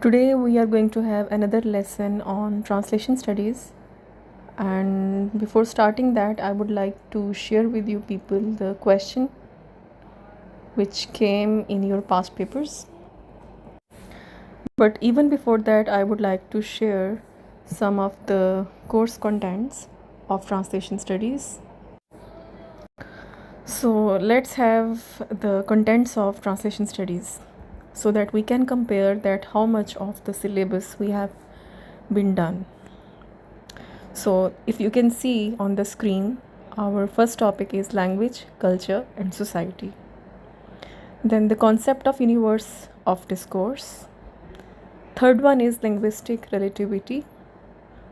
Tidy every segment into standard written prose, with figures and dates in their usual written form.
Today we are going to have another lesson on translation studies, and before starting that I would like to share with you people the question which came in your past papers. But even before that I would like to share some of the course contents of translation studies. So let's have the contents of translation studies so that we can compare that how much of the syllabus we have been done. So if you can see on the screen, our first topic is language, culture and society. Then the concept of universe of discourse. Third one is linguistic relativity.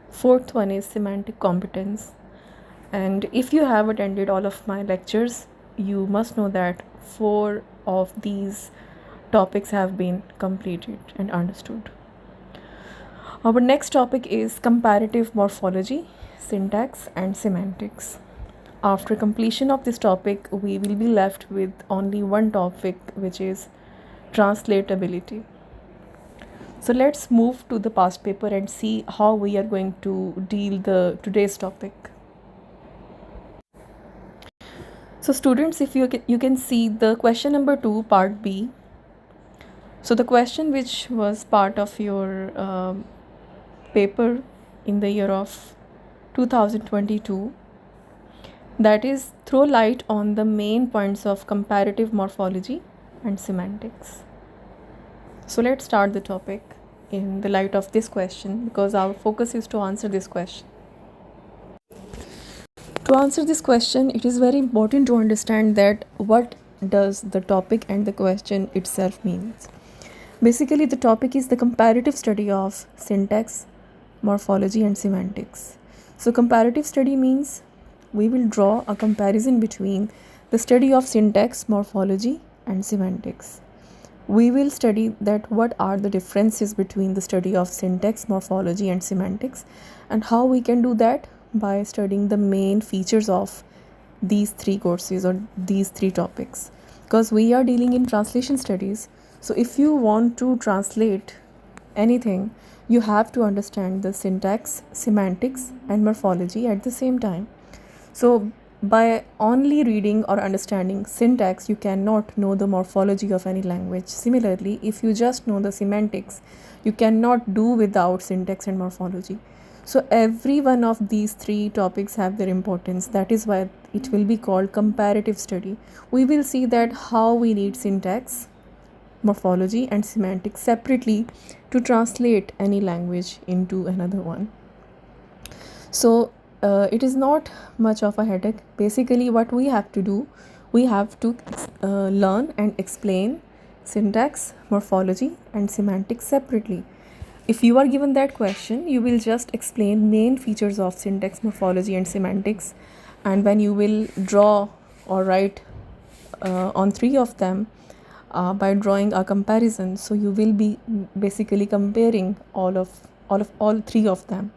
Fourth one is semantic competence. And if you have attended all of my lectures, you must know that 4 of these topics have been completed and understood. Our next topic is comparative morphology, syntax and semantics. After completion of this topic, we will be left with only one topic, which is translatability. So let's move to the past paper and see how we are going to deal the today's topic. So students, if you can see the question number 2, part B. So the question which was part of your paper in the year of 2022, that is throw light on the main points of comparative morphology and semantics. So let's start the topic in the light of this question, because our focus is to answer this question. To answer this question, it is very important to understand that what does the topic and the question itself means. Basically, the topic is the comparative study of syntax, morphology and semantics. So comparative study means we will draw a comparison between the study of syntax, morphology and semantics. We will study that what are the differences between the study of syntax, morphology and semantics, and how we can do that by studying the main features of these 3 courses or these 3 topics, because we are dealing in translation studies. So if you want to translate anything, you have to understand the syntax, semantics and morphology at the same time. So by only reading or understanding syntax, you cannot know the morphology of any language. Similarly, if you just know the semantics, you cannot do without syntax and morphology. So every one of these 3 topics have their importance. That is why it will be called comparative study. We will see that how we need syntax, morphology and semantics separately to translate any language into another one. So it is not much of a headache. Basically what we have to do, we have to learn and explain syntax, morphology and semantics separately. If you are given that question, you will just explain main features of syntax, morphology and semantics, and when you will draw or write on 3 of them by drawing a comparison, so you will be basically comparing all 3 of them.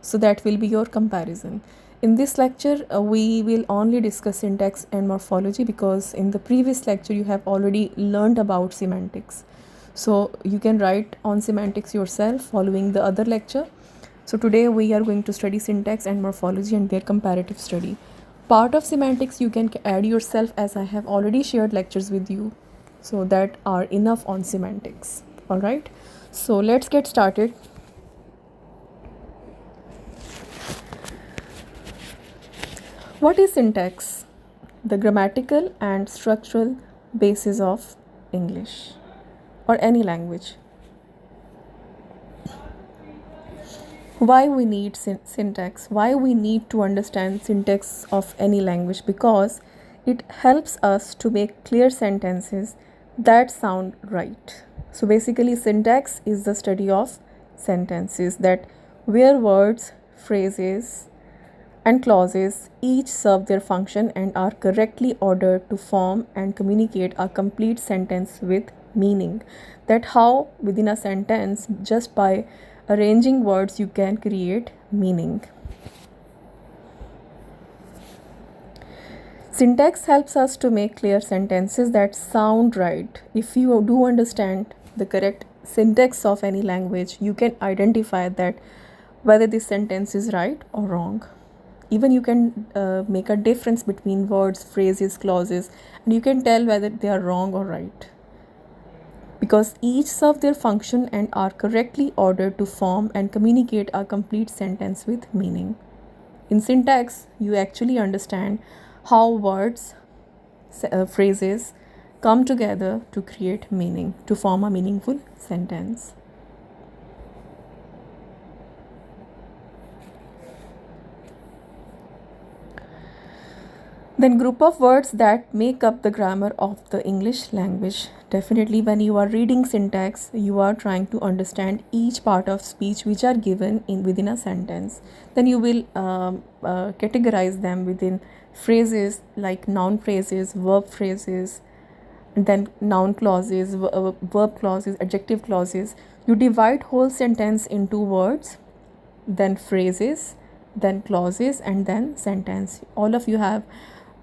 So that will be your comparison. In this lecture, we will only discuss syntax and morphology, because in the previous lecture you have already learned about semantics. So you can write on semantics yourself following the other lecture. So today we are going to study syntax and morphology and their comparative study. Part of semantics you can add yourself, as I have already shared lectures with you, so that are enough on semantics. All right, so let's get started. What is syntax? The grammatical and structural basis of English or any language. Why we need syntax? Why we need to understand syntax of any language? Because it helps us to make clear sentences that sound right. So basically, syntax is the study of sentences, that where words, phrases and clauses each serve their function and are correctly ordered to form and communicate a complete sentence with meaning. That how within a sentence, just by arranging words, you can create meaning. Syntax helps us to make clear sentences that sound right. If you do understand the correct syntax of any language, you can identify that whether this sentence is right or wrong. Even you can make a difference between words, phrases, clauses, and you can tell whether they are wrong or right, because each serve their function and are correctly ordered to form and communicate a complete sentence with meaning. In syntax, you actually understand how words, phrases come together to create meaning, to form a meaningful sentence. Then group of words that make up the grammar of the English language. Definitely when you are reading syntax, you are trying to understand each part of speech which are given in within a sentence. Then you will categorize them within phrases like noun phrases, verb phrases, and then noun clauses, verb clauses, adjective clauses. You divide whole sentence into words, then phrases, then clauses, and then sentence. All of you have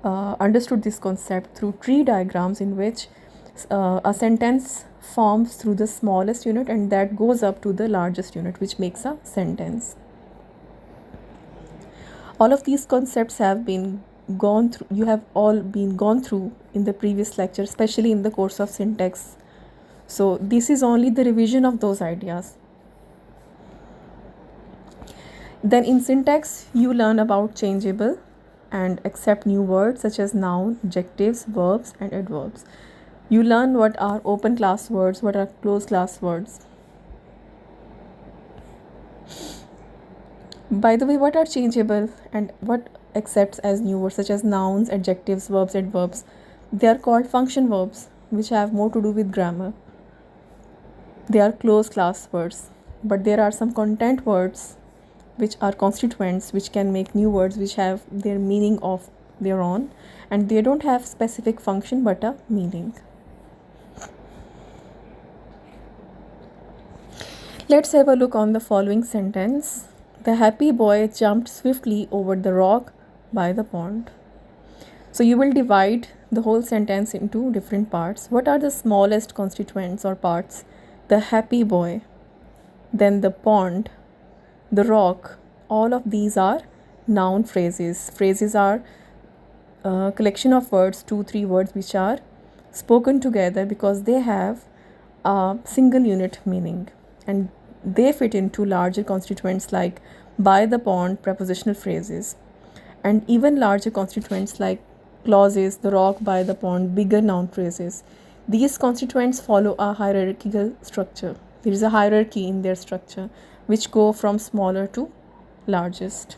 understood this concept through tree diagrams, in which a sentence forms through the smallest unit and that goes up to the largest unit, which makes a sentence. All of these concepts have been gone through, you have all been gone through in the previous lecture, especially in the course of syntax. So this is only the revision of those ideas. Then in syntax, you learn about changeable and accept new words such as noun, adjectives, verbs, and adverbs. You learn what are open class words, what are closed class words. By the way, what are changeable and what accepts as new words such as nouns, adjectives, verbs, adverbs? They are called function verbs, which have more to do with grammar. They are closed class words, but there are some content words which are constituents, which can make new words, which have their meaning of their own, and they don't have specific function but a meaning. Let's have a look on the following sentence. The happy boy jumped swiftly over the rock by the pond. So you will divide the whole sentence into different parts. What are the smallest constituents or parts? The happy boy, then the pond, the rock. All of these are noun phrases. Phrases are a collection of words, 2-3 words, which are spoken together because they have a single unit meaning, and they fit into larger constituents like by the pond, prepositional phrases, and even larger constituents like clauses, the rock, by the pond, bigger noun phrases. These constituents follow a hierarchical structure. There is a hierarchy in their structure, which go from smaller to largest.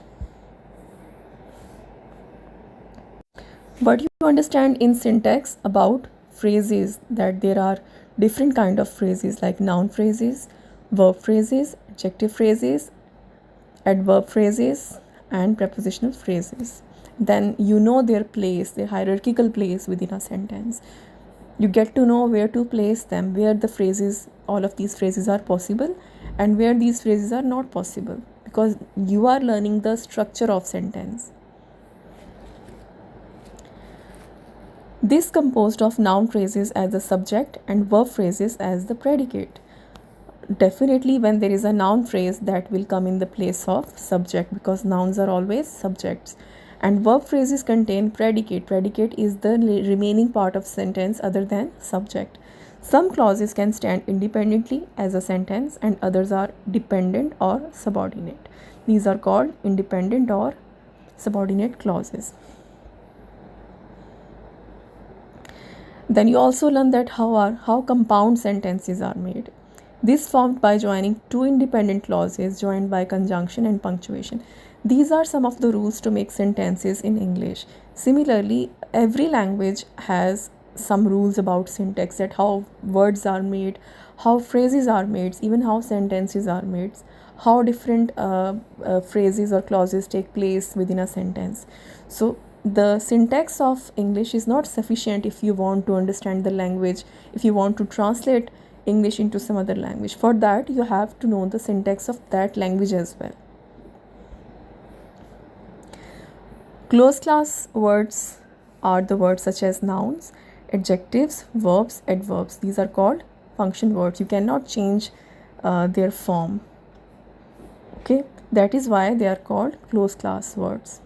But you understand in syntax about phrases that there are different kind of phrases like noun phrases, verb phrases, adjective phrases, adverb phrases, and prepositional phrases. Then you know their place, their hierarchical place within a sentence. You get to know where to place them, where the phrases, all of these phrases are possible and where these phrases are not possible, because you are learning the structure of sentence. This composed of noun phrases as the subject and verb phrases as the predicate. Definitely when there is a noun phrase, that will come in the place of subject, because nouns are always subjects, and verb phrases contain predicate. Predicate is the remaining part of sentence other than subject. Some clauses can stand independently as a sentence and others are dependent or subordinate. These are called independent or subordinate clauses. Then you also learn that how compound sentences are made. This formed by joining two independent clauses joined by conjunction and punctuation. These are some of the rules to make sentences in English. Similarly, every language has some rules about syntax, that how words are made, how phrases are made, even how sentences are made, how different phrases or clauses take place within a sentence. So the syntax of English is not sufficient if you want to understand the language, if you want to translate English into some other language. For that, you have to know the syntax of that language as well. Closed class words are the words such as nouns, adjectives, verbs, adverbs. These are called function words. You cannot change their form. Okay, that is why they are called closed class words.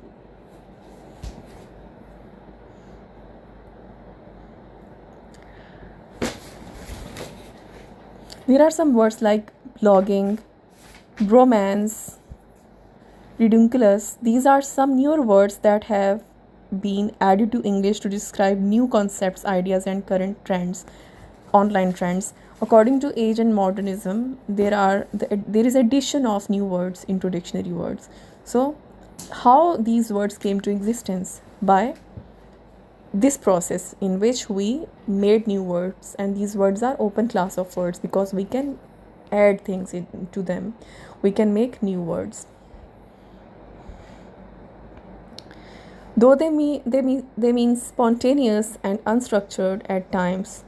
There are some words like blogging, bromance, ridiculous. These are some newer words that have been added to English to describe new concepts, ideas, and current trends, online trends. According to age and modernism, there is addition of new words into dictionary words. So, how these words came to existence? By this process in which we made new words, and these words are open class of words because we can add things into them. We can make new words. Though they mean spontaneous and unstructured at times,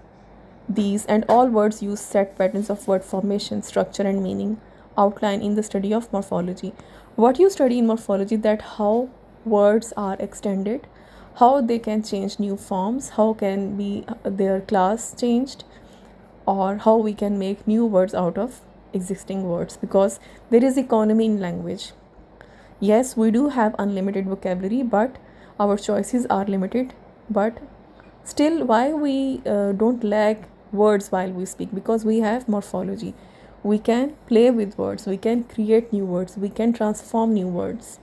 these and all words use set patterns of word formation, structure, and meaning outlined in the study of morphology. What you study in morphology, that how words are extended, how they can change new forms, how can be their class changed, or how we can make new words out of existing words, because there is economy in language. Yes, we do have unlimited vocabulary, but our choices are limited. But still, why we don't lack words while we speak? Because we have morphology. We can play with words, we can create new words, we can transform new words.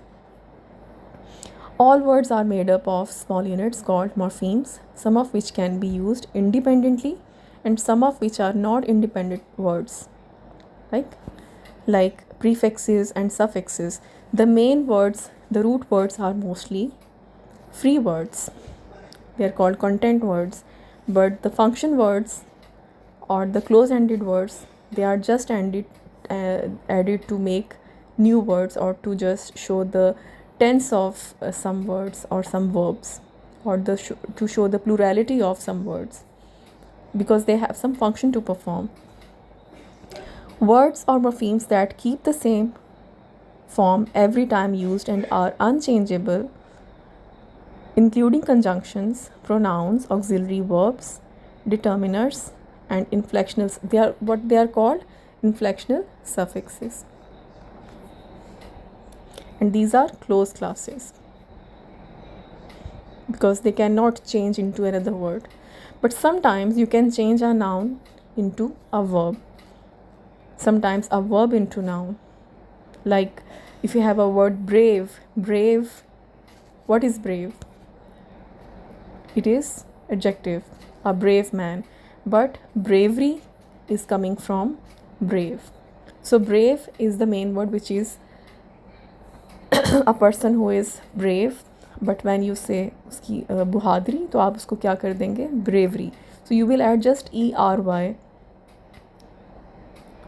All words are made up of small units called morphemes, some of which can be used independently and some of which are not independent words, like prefixes and suffixes. The main words, the root words, are mostly free words. They are called content words. But the function words or the close-ended words, they are just added to make new words, or to just show the tense of some words or some verbs, or to show the plurality of some words, because they have some function to perform. Words or morphemes that keep the same form every time used and are unchangeable, including conjunctions, pronouns, auxiliary verbs, determiners, and inflectionals. They are called inflectional suffixes. And these are closed classes because they cannot change into another word. But sometimes you can change a noun into a verb, sometimes a verb into noun. Like if you have a word brave, what is brave? It is adjective, a brave man. But bravery is coming from brave. So brave is the main word, which is a person who is brave. But when you say उसकी बहादुरी, तो आप उसको क्या कर देंगे? Bravery. So you will add just ERY.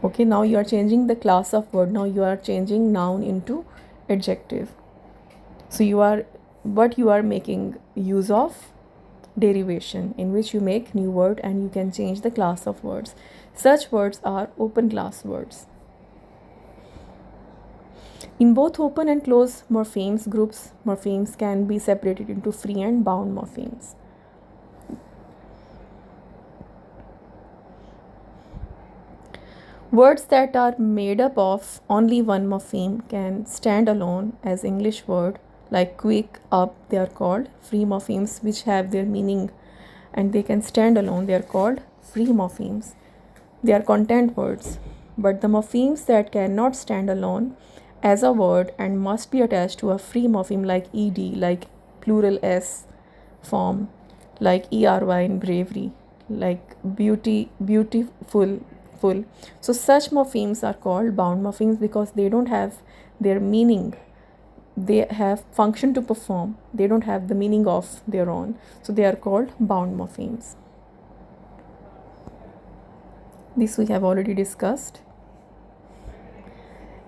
Okay, now you are changing the class of word. Now you are changing noun into adjective. So you are making use of derivation, in which you make new word and you can change the class of words. Such words are open class words. In both open and closed morphemes groups, morphemes can be separated into free and bound morphemes. Words that are made up of only one morpheme can stand alone as English word, like quick, up. They are called free morphemes, which have their meaning and they can stand alone. They are called free morphemes. They are content words. But the morphemes that cannot stand alone as a word and must be attached to a free morpheme, like ed, like plural s form, like ery in bravery, like beauty, beautiful, full. So such morphemes are called bound morphemes because they don't have their meaning. They have function to perform. They don't have the meaning of their own. So they are called bound morphemes. This we have already discussed.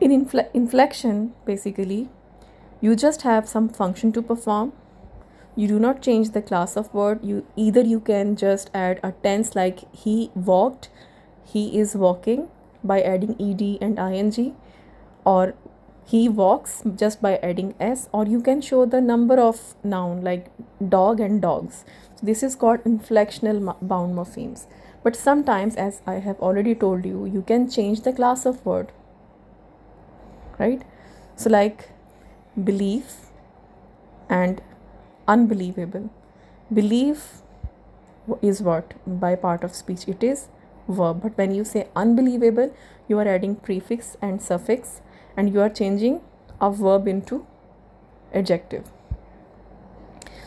In inflection, basically, you just have some function to perform. You do not change the class of word. You can just add a tense, like he walked, he is walking, by adding ed and ing, or he walks just by adding s, or you can show the number of noun like dog and dogs. So this is called inflectional bound morphemes. But sometimes, as I have already told you, you can change the class of word, right? So like belief and unbelievable. Belief is what? By part of speech, it is verb. But when you say unbelievable, you are adding prefix and suffix, and you are changing a verb into adjective.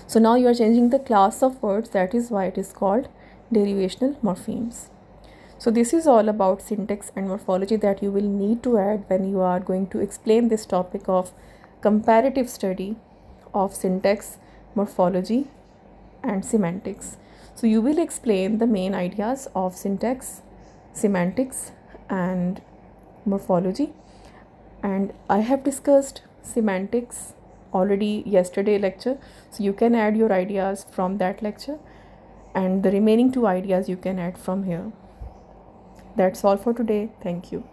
So now you are changing the class of words. That is why it is called derivational morphemes. So this is all about syntax and morphology that you will need to add when you are going to explain this topic of comparative study of syntax, morphology and semantics. So you will explain the main ideas of syntax, semantics and morphology. And I have discussed semantics already yesterday lecture, so you can add your ideas from that lecture, and the remaining two ideas you can add from here. That's all for today. Thank you.